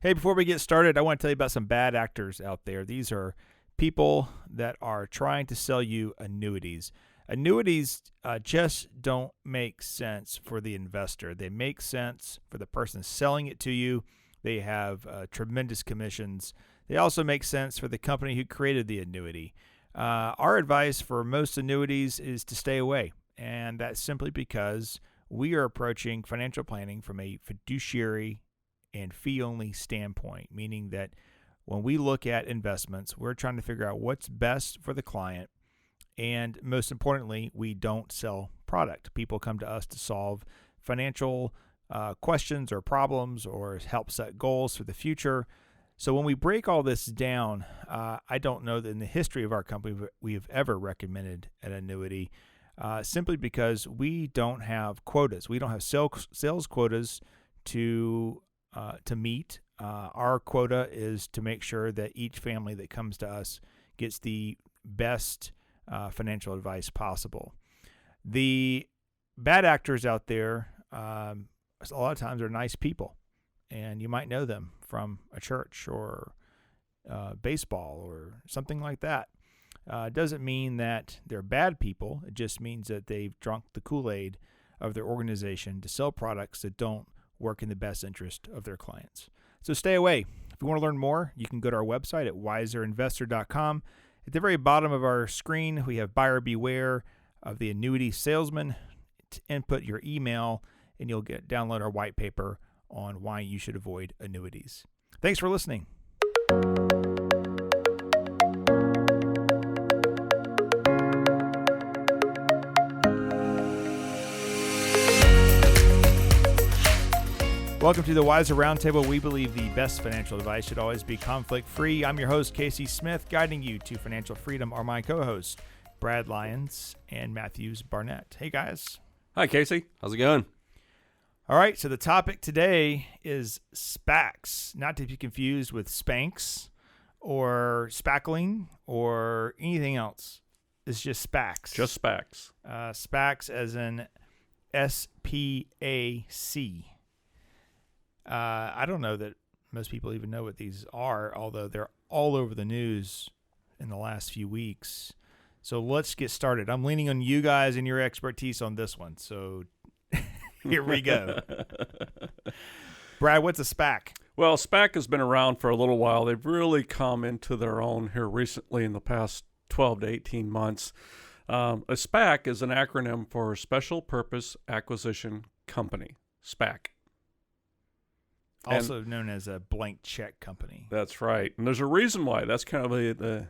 Hey, before we get started, I want to tell you about some bad actors out there. These are people that are trying to sell you annuities. Annuities just don't make sense for the investor. They make sense for the person selling it to you. They have tremendous commissions. They also make sense for the company who created the annuity. Our advice for most annuities is to stay away, and that's simply because we are approaching financial planning from a fiduciary and fee-only standpoint, meaning that when we look at investments, we're trying to figure out what's best for the client, and most importantly, we don't sell product. People come to us to solve financial questions or problems or help set goals for the future. So when we break all this down, I don't know that in the history of our company we have ever recommended an annuity, simply because we don't have quotas. We don't have sales quotas to meet. Our quota is to make sure that each family that comes to us gets the best financial advice possible. The bad actors out there, a lot of times, are nice people, and you might know them from a church or baseball or something like that. It doesn't mean that they're bad people. It just means that they've drunk the Kool-Aid of their organization to sell products that don't work in the best interest of their clients. So stay away. If you want to learn more, you can go to our website at wiserinvestor.com. At the very bottom of our screen, we have buyer beware of the annuity salesman. Input your email, and you'll download our white paper on why you should avoid annuities. Thanks for listening. Welcome to the Wiser Roundtable. We believe the best financial advice should always be conflict-free. I'm your host, Casey Smith. Guiding you to financial freedom are my co-hosts, Brad Lyons and Matthews Barnett. Hey, guys. Hi, Casey. How's it going? All right, so the topic today is SPACs, not to be confused with Spanx or spackling or anything else. It's just SPACs. Just SPACs. SPACs as in S-P-A-C. I don't know that most people even know what these are, although they're all over the news in the last few weeks. So let's get started. I'm leaning on you guys and your expertise on this one. So here we go. Brad, what's a SPAC? Well, SPAC has been around for a little while. They've really come into their own here recently in the past 12 to 18 months. A SPAC is an acronym for Special Purpose Acquisition Company, SPAC. Also known as a blank check company. That's right. And there's a reason why. That's kind of the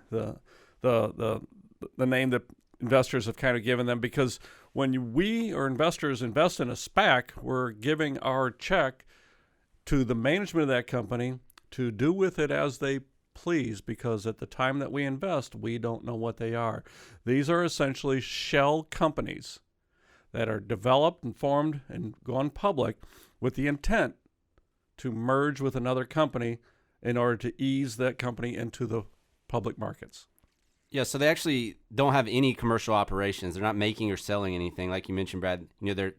name that investors have kind of given them, because when we or investors invest in a SPAC, we're giving our check to the management of that company to do with it as they please, because at the time that we invest, we don't know what they are. These are essentially shell companies that are developed and formed and gone public with the intent to merge with another company in order to ease that company into the public markets. Yeah, so they actually don't have any commercial operations. They're not making or selling anything, like you mentioned, Brad. You know,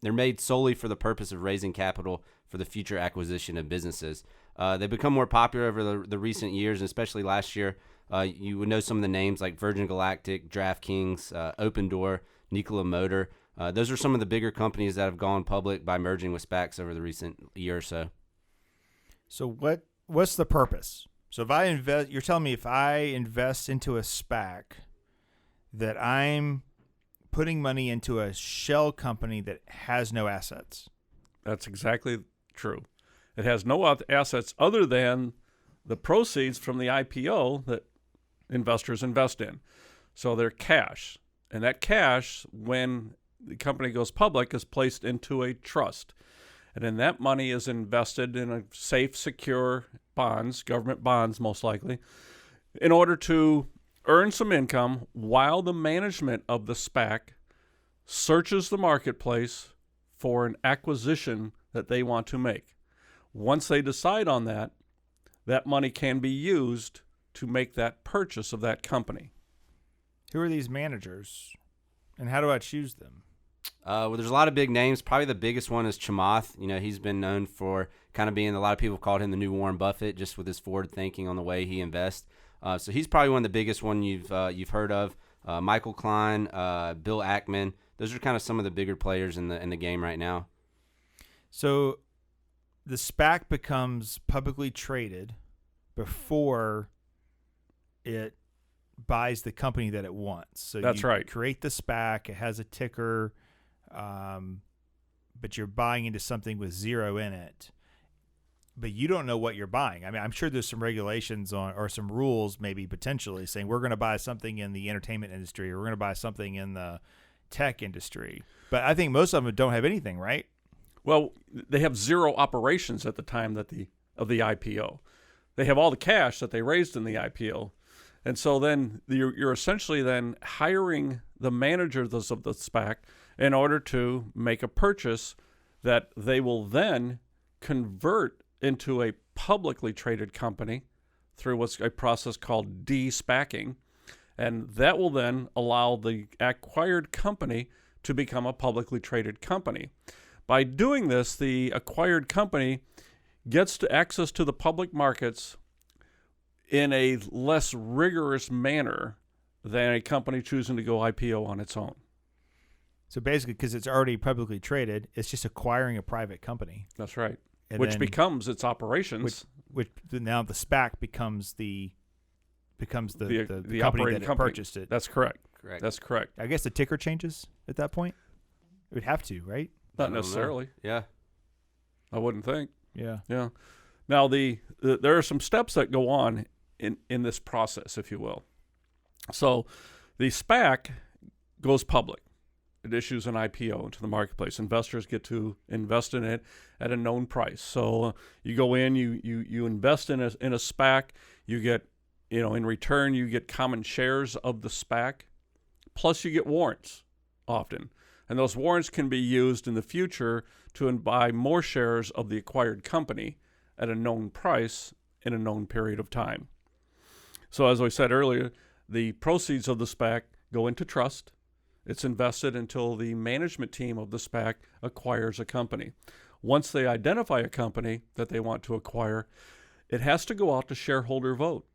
they're made solely for the purpose of raising capital for the future acquisition of businesses. They've become more popular over the recent years, and especially last year. You would know some of the names like Virgin Galactic, DraftKings, Open Door, Nikola Motor. Those are some of the bigger companies that have gone public by merging with SPACs over the recent year or so. So what's the purpose? So if I invest, you're telling me if I invest into a SPAC, that I'm putting money into a shell company that has no assets. That's exactly true. It has no assets other than the proceeds from the IPO that investors invest in. So they're cash. And that cash, when the company goes public, is placed into a trust. And then that money is invested in a safe, secure bonds, government bonds most likely, in order to earn some income while the management of the SPAC searches the marketplace for an acquisition that they want to make. Once they decide on that, that money can be used to make that purchase of that company. Who are these managers, and how do I choose them? Well, there's a lot of big names. Probably the biggest one is Chamath. He's been known for kind of being, a lot of people have called him the new Warren Buffett, just with his forward thinking on the way he invests. So he's probably one of the biggest one you've heard of. Michael Klein, Bill Ackman. Those are kind of some of the bigger players in the game right now. So the SPAC becomes publicly traded before it buys the company that it wants. So that's right. Create the SPAC. It has a ticker, but you're buying into something with zero in it. But you don't know what you're buying. I mean, I'm sure there's some regulations or some rules maybe potentially saying we're going to buy something in the entertainment industry or we're going to buy something in the tech industry. But I think most of them don't have anything, right? Well, they have zero operations at the time of the IPO. They have all the cash that they raised in the IPO. And so then you're essentially then hiring the managers of the SPAC in order to make a purchase that they will then convert into a publicly traded company through what's a process called de-SPACing. And that will then allow the acquired company to become a publicly traded company. By doing this, the acquired company gets to access to the public markets in a less rigorous manner than a company choosing to go IPO on its own. So basically, because it's already publicly traded, it's just acquiring a private company. That's right. And which then, becomes its operations. Which now the SPAC becomes the company that it purchased it. That's correct. Correct. That's correct. I guess the ticker changes at that point. It would have to, right? Not necessarily. Yeah. I wouldn't think. Yeah. Yeah. Now there are some steps that go on in this process, if you will. So the SPAC goes public. It issues an IPO into the marketplace. Investors get to invest in it at a known price. So you go in, you invest in a SPAC. You get, in return, you get common shares of the SPAC. Plus you get warrants often. And those warrants can be used in the future to buy more shares of the acquired company at a known price in a known period of time. So as I said earlier, the proceeds of the SPAC go into trust. It's invested until the management team of the SPAC acquires a company. Once they identify a company that they want to acquire, it has to go out to shareholder vote.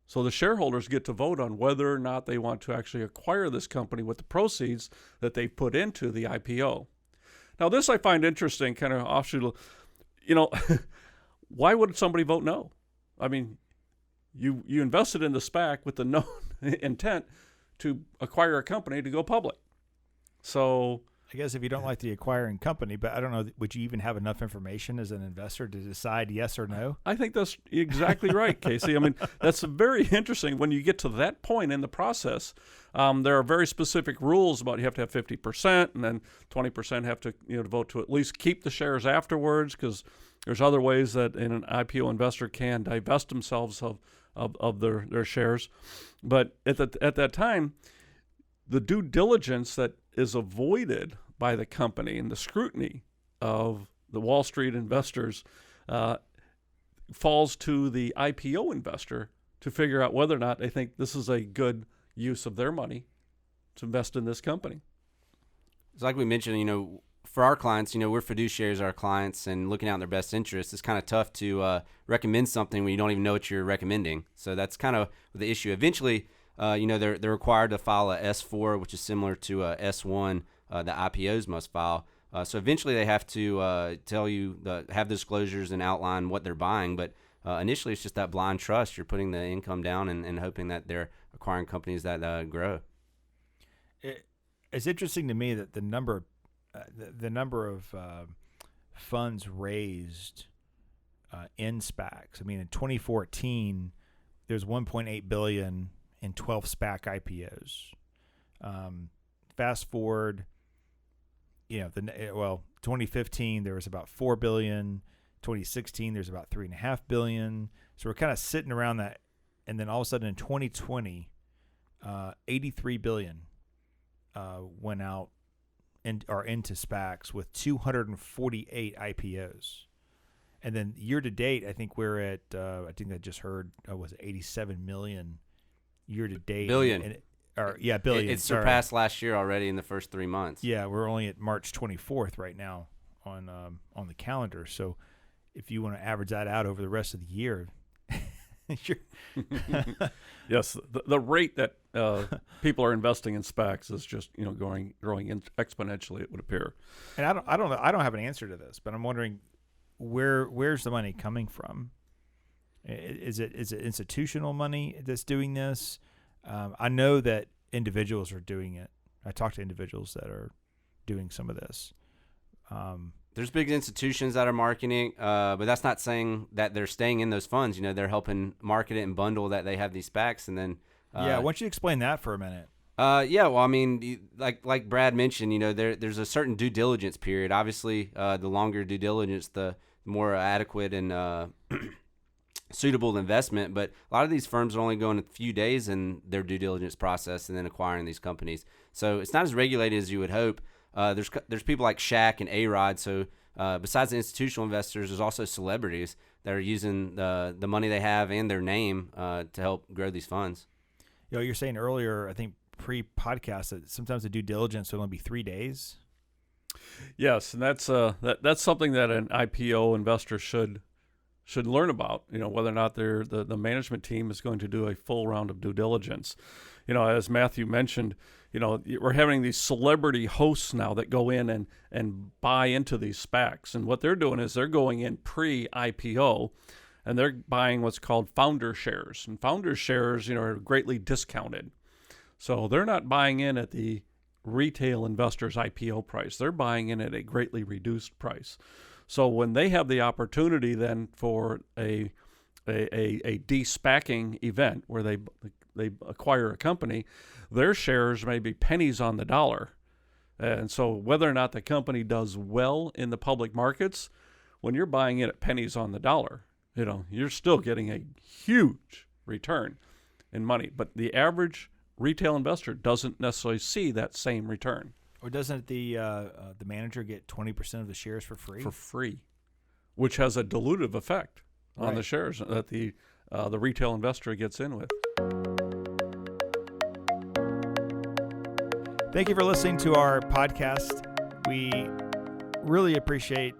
So the shareholders get to vote on whether or not they want to actually acquire this company with the proceeds that they put into the IPO. Now, this I find interesting, kind of offshoot. Why would somebody vote no? I mean, you invested in the SPAC with the known intent to acquire a company to go public. So I guess if you don't like the acquiring company, but I don't know, would you even have enough information as an investor to decide yes or no? I think that's exactly right, Casey. I mean, that's very interesting. When you get to that point in the process, there are very specific rules about you have to have 50%, and then 20% have to vote to at least keep the shares afterwards, because there's other ways that an IPO investor can divest themselves of their shares. But at that time, the due diligence that is avoided by the company and the scrutiny of the Wall Street investors falls to the IPO investor to figure out whether or not they think this is a good use of their money to invest in this company. It's like we mentioned, for our clients, we're fiduciaries of our clients, and looking out in their best interest, it's kind of tough to recommend something when you don't even know what you're recommending. So that's kind of the issue. Eventually, they're required to file a S4, which is similar to a S1 the IPOs must file. So eventually they have to tell you, have disclosures and outline what they're buying. But initially it's just that blind trust. You're putting the income down and hoping that they're acquiring companies that grow. It's interesting to me that the number of funds raised in SPACs. I mean, in 2014, there's $1.8 billion in 12 SPAC IPOs. Fast forward, 2015 there was about $4 billion. 2016 there's about $3.5 billion. So we're kind of sitting around that, and then all of a sudden in 2020, $83 billion went out into SPACs with 248 IPOs. And then year to date, I think we're at I think I just heard was $87 million year to date. Billion. billion. It surpassed last year already in the first 3 months. Yeah, we're only at March 24th right now on the calendar. So if you want to average that out over the rest of the year, yes, the rate that people are investing in SPACs is just growing exponentially, it would appear. And I don't know. I don't have an answer to this, but I'm wondering where's the money coming from? Is it institutional money that's doing this? I know that individuals are doing it. I talked to individuals that are doing some of this. There's big institutions that are marketing, but that's not saying that they're staying in those funds. They're helping market it and bundle that they have these SPACs, and then why don't you explain that for a minute? Well, I mean, like Brad mentioned, there's a certain due diligence period. Obviously, the longer due diligence, the more adequate and suitable investment. But a lot of these firms are only going a few days in their due diligence process and then acquiring these companies. So it's not as regulated as you would hope. There's people like Shaq and A-Rod. So besides the institutional investors, there's also celebrities that are using the money they have and their name to help grow these funds. You're saying earlier, I think pre-podcast, that sometimes the due diligence will only be 3 days. Yes, and that's something that an IPO investor should learn about. Whether or not the management team is going to do a full round of due diligence. As Matthew mentioned, we're having these celebrity hosts now that go in and buy into these SPACs, and what they're doing is they're going in pre-IPO, and they're buying what's called founder shares, and founder shares are greatly discounted, so they're not buying in at the retail investor's IPO price. They're buying in at a greatly reduced price. So when they have the opportunity then for a de-SPACing event where they acquire a company, their shares may be pennies on the dollar. And so whether or not the company does well in the public markets, when you're buying it at pennies on the dollar, you're still getting a huge return in money. But the average retail investor doesn't necessarily see that same return. Or doesn't the manager get 20% of the shares for free? For free, which has a dilutive effect on the shares that the retail investor gets in with. Thank you for listening to our podcast. We really appreciate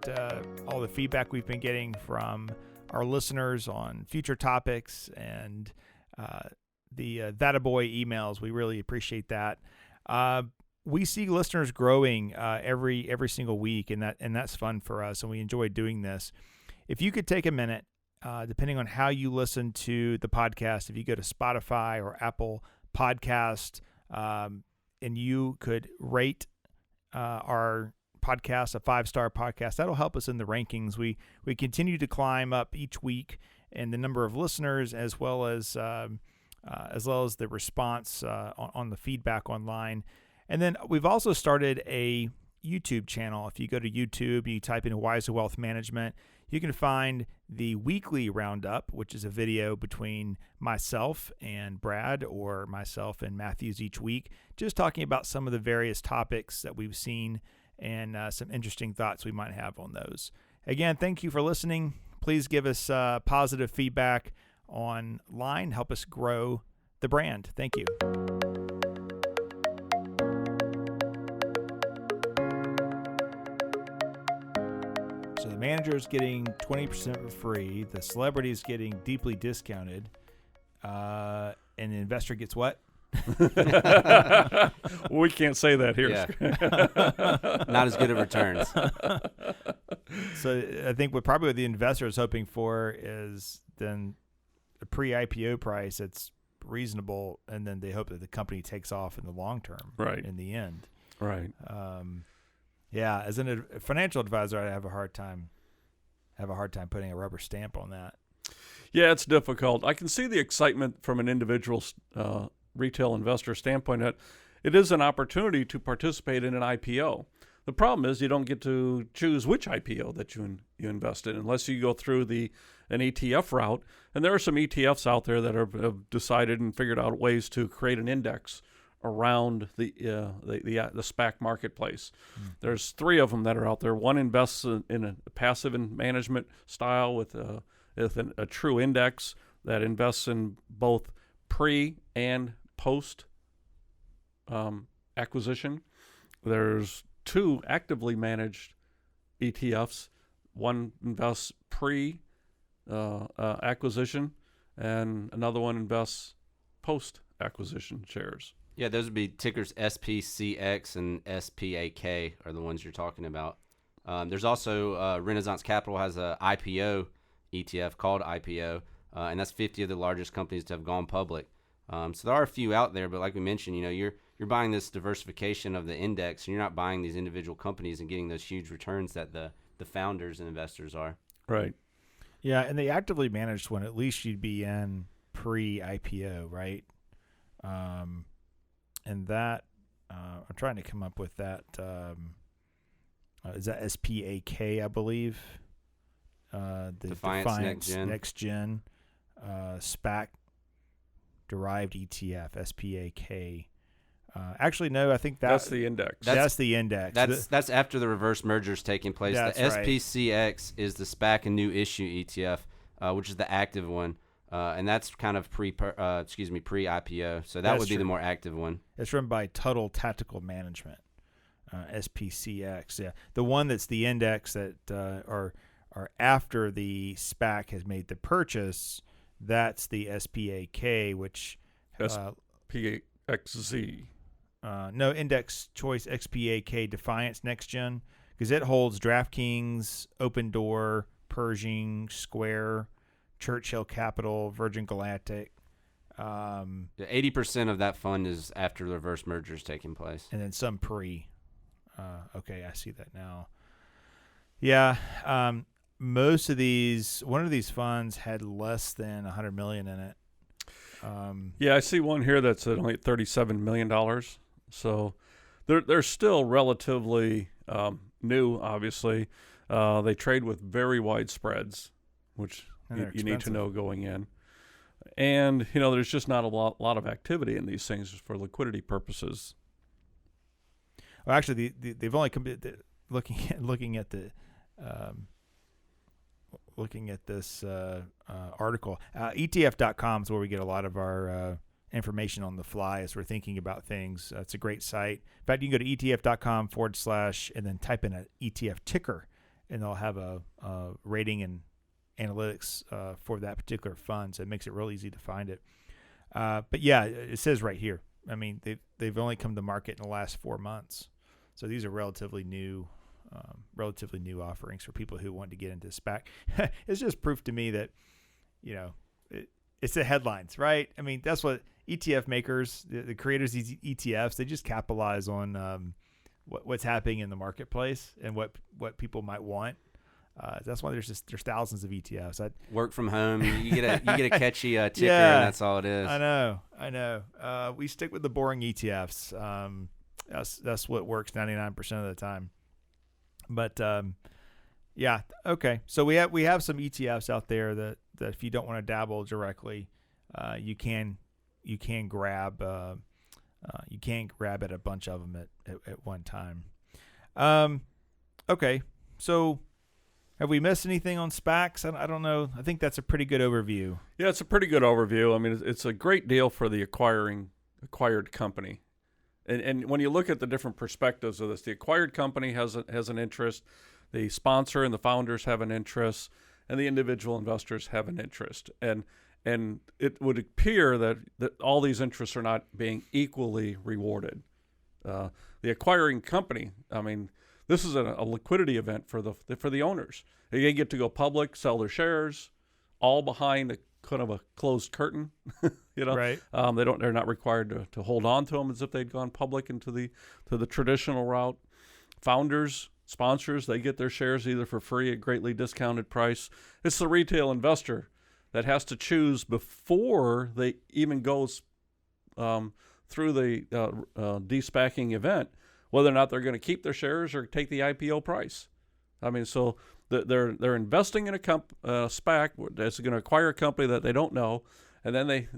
all the feedback we've been getting from our listeners on future topics and the Thataboy emails. We really appreciate that. We see listeners growing every single week, and that's fun for us, and we enjoy doing this. If you could take a minute, depending on how you listen to the podcast, if you go to Spotify or Apple Podcast, and you could rate our podcast a 5-star podcast, that'll help us in the rankings. We continue to climb up each week in the number of listeners, as well as the response on the feedback online. And then we've also started a YouTube channel. If you go to YouTube, you type in Wiser Wealth Management, you can find the weekly roundup, which is a video between myself and Brad, or myself and Matthews each week, just talking about some of the various topics that we've seen and some interesting thoughts we might have on those. Again, thank you for listening. Please give us positive feedback online. Help us grow the brand. Thank you. So the manager is getting 20% for free. The celebrity is getting deeply discounted. And the investor gets what? We can't say that here. Yeah. Not as good of returns. So I think what the investor is hoping for is then a pre-IPO price that's reasonable, and then they hope that the company takes off in the long term, right, in the end. Right. Yeah, as a financial advisor, I have a hard time putting a rubber stamp on that. Yeah, it's difficult. I can see the excitement from an individual retail investor standpoint that it is an opportunity to participate in an IPO. The problem is you don't get to choose which IPO that you invest in unless you go through an ETF route. And there are some ETFs out there that have decided and figured out ways to create an index around the SPAC marketplace. There's 3 of them that are out there. One invests in a passive management style with a true index that invests in both pre and post Acquisition. There's 2 actively managed ETFs. One invests pre-acquisition, and another one invests post-acquisition shares. Yeah, those would be tickers SPCX and SPAK are the ones you're talking about. There's also Renaissance Capital has a IPO ETF called IPO, and that's 50 of the largest companies to have gone public. So there are a few out there, but like we mentioned, you're buying this diversification of the index, and you're not buying these individual companies and getting those huge returns that the founders and investors are. Right. Yeah, and the actively managed one, at least you'd be in pre-IPO, right? And that, I'm trying to come up with that. Is that SPAK, I believe? The Defiance Next Gen SPAC derived ETF, SPAK. Actually, no, I think that's the index. That's the index. That's after the reverse merger's taking place. The SPCX is the SPAC and new issue ETF, which is the active one. And that's kind of pre-IPO. So that would be the more active one. It's run by Tuttle Tactical Management, SPCX. Yeah, the one that's the index that are after the SPAC has made the purchase. That's the SPAK, which SPXZ. No, Index Choice XPAK Defiance Next Gen, because it holds DraftKings, Open Door, Pershing, Square, Churchill Capital, Virgin Galactic. 80% of that fund is after the reverse merger is taking place. And then some pre. Okay, I see that now. Yeah, most of these, one of these funds had less than $100 million in it. Yeah, I see one here that's at only $37 million. So they're still relatively new, obviously. They trade with very wide spreads, which you need to know going in. And, there's just not a lot of activity in these things for liquidity purposes. Well, actually, they've only come looking at this article. ETF.com is where we get a lot of our information on the fly as we're thinking about things. It's a great site. In fact, you can go to ETF.com / and then type in an ETF ticker, and they'll have a rating and analytics for that particular fund. So it makes it real easy to find it. But yeah, it says right here. I mean, they've only come to market in the last 4 months. So these are relatively new offerings for people who want to get into SPAC. It's just proof to me that, it's the headlines, right? I mean, that's what ETF makers, the creators of these ETFs, they just capitalize on what's happening in the marketplace and what people might want. That's why there's thousands of ETFs. Work from home, you get a catchy ticker, and that's all it is. I know. We stick with the boring ETFs. That's what works 99% of the time. But yeah, okay. So we have some ETFs out there that if you don't want to dabble directly, you can grab at a bunch of them at one time. Okay, so have we missed anything on SPACs? I don't know. I think that's a pretty good overview. Yeah, it's a pretty good overview. I mean, it's a great deal for the acquired company. And when you look at the different perspectives of this, the acquired company has an interest, the sponsor and the founders have an interest, and the individual investors have an interest. And it would appear that all these interests are not being equally rewarded. The acquiring company, I mean, this is a liquidity event for the owners. They get to go public, sell their shares, all behind a kind of a closed curtain. Right. They're not required to hold on to them as if they'd gone public into the traditional route. Founders, sponsors, they get their shares either for free at greatly discounted price. It's the retail investor that has to choose before they even goes through the de-SPACing event whether or not they're going to keep their shares or take the IPO price. I mean, so they're investing in a SPAC that's going to acquire a company that they don't know, and then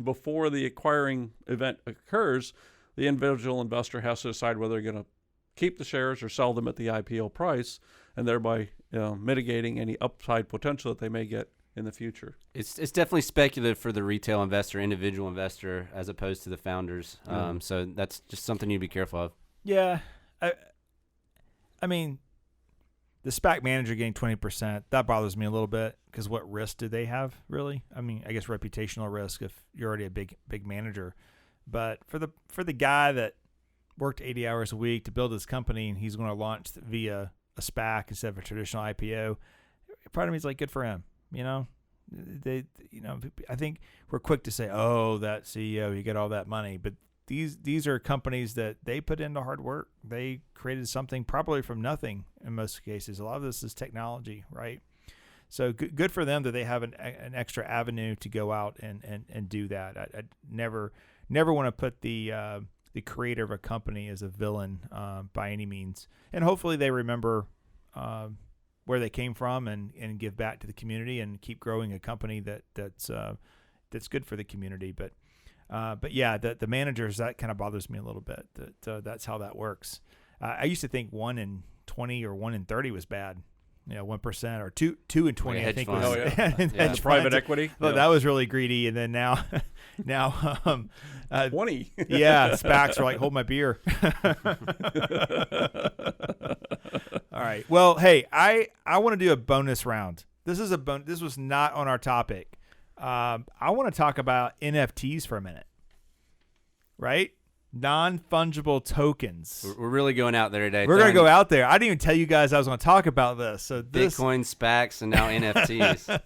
before the acquiring event occurs, the individual investor has to decide whether they're going to keep the shares or sell them at the IPO price, and thereby mitigating any upside potential that they may get in the future. It's definitely speculative for the retail investor, individual investor, as opposed to the founders. So that's just something you'd be careful of. Yeah, I mean, the SPAC manager getting 20%, that bothers me a little bit because what risk do they have, really? I mean, I guess reputational risk if you're already a big manager. But for the guy that worked 80 hours a week to build his company and he's going to launch via a SPAC instead of a traditional IPO, part of me is like, good for him. You know, I think we're quick to say, oh, that CEO, he got all that money. But these are companies that they put into hard work. They created something probably from nothing in most cases. A lot of this is technology, right? So good for them that they have an extra avenue to go out and do that. I never want to put the creator of a company as a villain by any means. And hopefully they remember where they came from and give back to the community and keep growing a company that's good for the community. But yeah, the managers, that kind of bothers me a little bit. That's how that works. I used to think 1 in 20 or 1 in 30 was bad. 1% or 2 in 20. I think funds. was hedge Private funds. equity. Well, that was really greedy. And then now 20. Yeah, SPACs are like, hold my beer. All right. Well, hey, I want to do a bonus round. This was not on our topic. I want to talk about NFTs for a minute. Right? Non-fungible tokens. We're really going out there today. We're going to go out there. I didn't even tell you guys I was going to talk about this. So Bitcoin, SPACs, and now NFTs.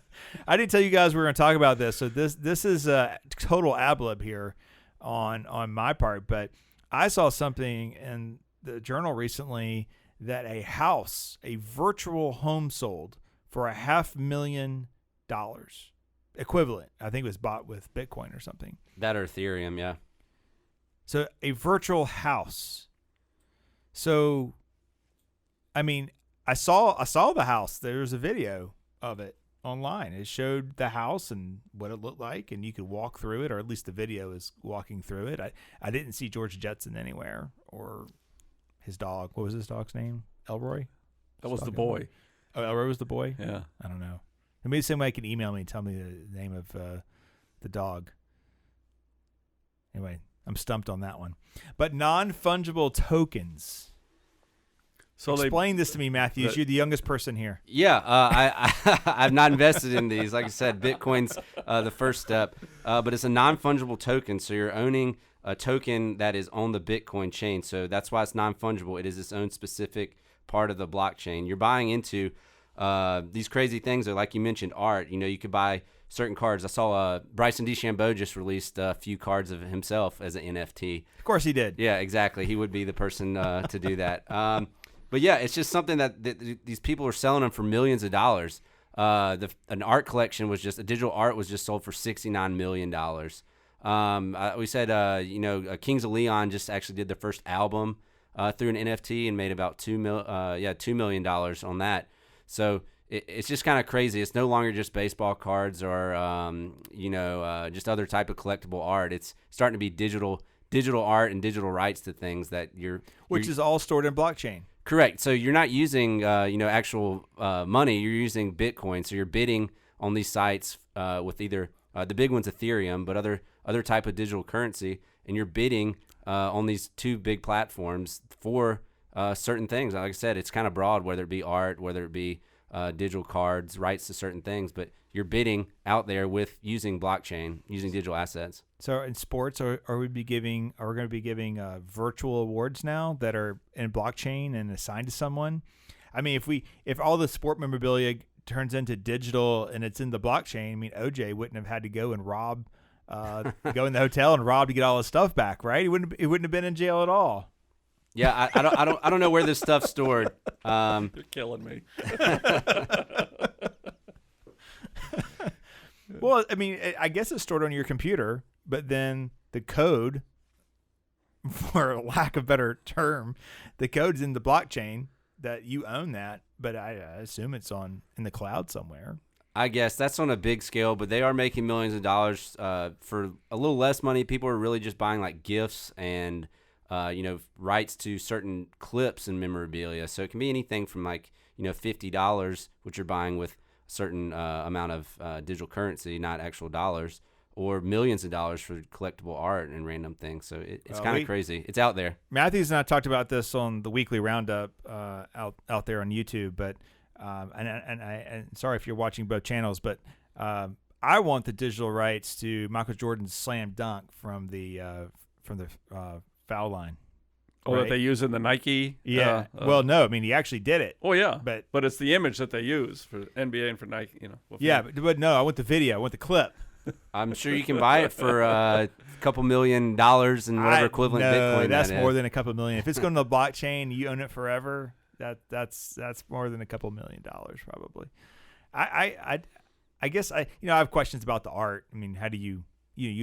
I didn't tell you guys we were going to talk about this. So this is a total ab lib here on my part. But I saw something in the journal recently that a virtual home sold for $500,000 equivalent. I think it was bought with Bitcoin or something. That or Ethereum, yeah. So a virtual house. So, I mean, I saw the house. There's a video of it online. It showed the house and what it looked like, and you could walk through it, or at least the video is walking through it. I didn't see George Jetson anywhere or his dog. What was his dog's name? Elroy? That was the boy. Oh, Elroy was the boy? Yeah. I don't know. Maybe somebody can email me and tell me the name of the dog. Anyway, I'm stumped on that one. But non-fungible tokens. So explain this to me, Matthew. You're the youngest person here. Yeah, I've not invested in these. Like I said, Bitcoin's the first step. But it's a non-fungible token. So you're owning a token that is on the Bitcoin chain. So that's why it's non-fungible. It is its own specific part of the blockchain. You're buying into these crazy things. Are like you mentioned, art. You could buy certain cards. I saw Bryson DeChambeau just released a few cards of himself as an NFT. Of course he did. Yeah, exactly. He would be the person to do that. But yeah, it's just something that these people are selling them for millions of dollars. An art collection was just, a digital art was just sold for $69 million. We said, Kings of Leon just actually did their first album through an NFT and made about $2 million on that. So it's just kind of crazy. It's no longer just baseball cards or just other type of collectible art. It's starting to be digital art and digital rights to things that which is all stored in blockchain. Correct. So you're not using actual money. You're using Bitcoin. So you're bidding on these sites with either the big one's Ethereum, but other type of digital currency, and you're bidding on these two big platforms for certain things. Like I said, it's kind of broad, whether it be art, whether it be digital cards, rights to certain things, but you're bidding out there with using blockchain, using digital assets. So in sports, are we going to be giving virtual awards now that are in blockchain and assigned to someone? I mean, if all the sport memorabilia turns into digital and it's in the blockchain, I mean, OJ wouldn't have had to go and go in the hotel and rob to get all his stuff back, right? He wouldn't have been in jail at all. Yeah, I don't know where this stuff's stored. You're killing me. Well, I mean, I guess it's stored on your computer, but then the code, for lack of a better term, the code's in the blockchain that you own that, but I assume it's in the cloud somewhere. I guess that's on a big scale, but they are making millions of dollars for a little less money. People are really just buying like gifts and rights to certain clips and memorabilia. So it can be anything from $50, which you're buying with certain amount of digital currency, not actual dollars, or millions of dollars for collectible art and random things. So it's kind of crazy. It's out there. Matthews and I talked about this on the weekly roundup out there on YouTube. But and sorry if you're watching both channels, but I want the digital rights to Michael Jordan's slam dunk from the foul line. Oh, right? That they use in the Nike? Yeah. Well, no, I mean, he actually did it. Oh, yeah. But it's the image that they use for NBA and for Nike, Yeah, but no, I want the video. I want the clip. I'm sure you can buy it for a couple $1 million and whatever equivalent Bitcoin that's that more is. than a couple million. If it's going to the blockchain, you own it forever. That's more than a couple $1 million probably. I guess I have questions about the art. I mean, how do you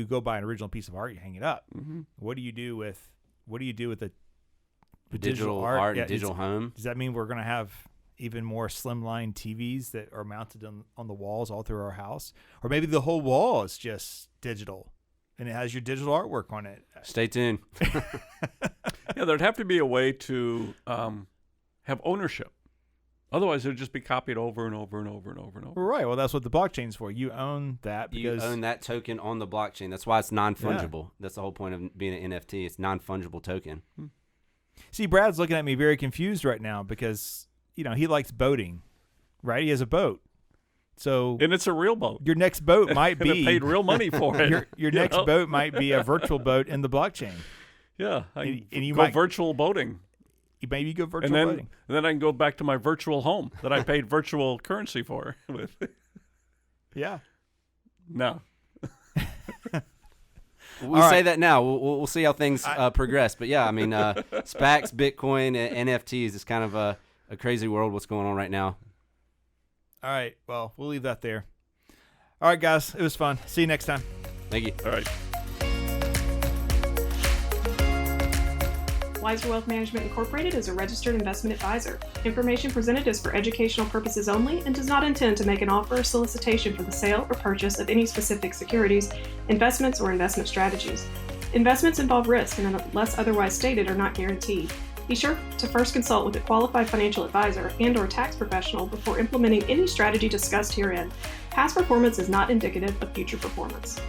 go buy an original piece of art, you hang it up. Mm-hmm. What do you do with the digital art and digital home? Does that mean we're going to have even more slimline TVs that are mounted on the walls all through our house? Or maybe the whole wall is just digital and it has your digital artwork on it. Stay tuned. Yeah, there'd have to be a way to have ownership. Otherwise, it would just be copied over and over and over and over and over. Right. Well, that's what the blockchain's for. You own that because you own that token on the blockchain. That's why it's non-fungible. Yeah. That's the whole point of being an NFT. It's non-fungible token. See, Brad's looking at me very confused right now because he likes boating, right? He has a boat. And it's a real boat. Your next boat might be and paid real money for it. Your next boat might be a virtual boat in the blockchain. Yeah, and you go virtual boating. Maybe you go virtual boating. And then I can go back to my virtual home that I paid virtual currency for. Yeah. No. We say that now. We'll see how things progress. But yeah, I mean, SPACs, Bitcoin, and NFTs is kind of a crazy world. What's going on right now? All right. Well, we'll leave that there. All right, guys. It was fun. See you next time. Thank you. All right. Wiser Wealth Management Incorporated is a registered investment advisor. Information presented is for educational purposes only and does not intend to make an offer or solicitation for the sale or purchase of any specific securities, investments, or investment strategies. Investments involve risk and unless otherwise stated are not guaranteed. Be sure to first consult with a qualified financial advisor and/or tax professional before implementing any strategy discussed herein. Past performance is not indicative of future performance.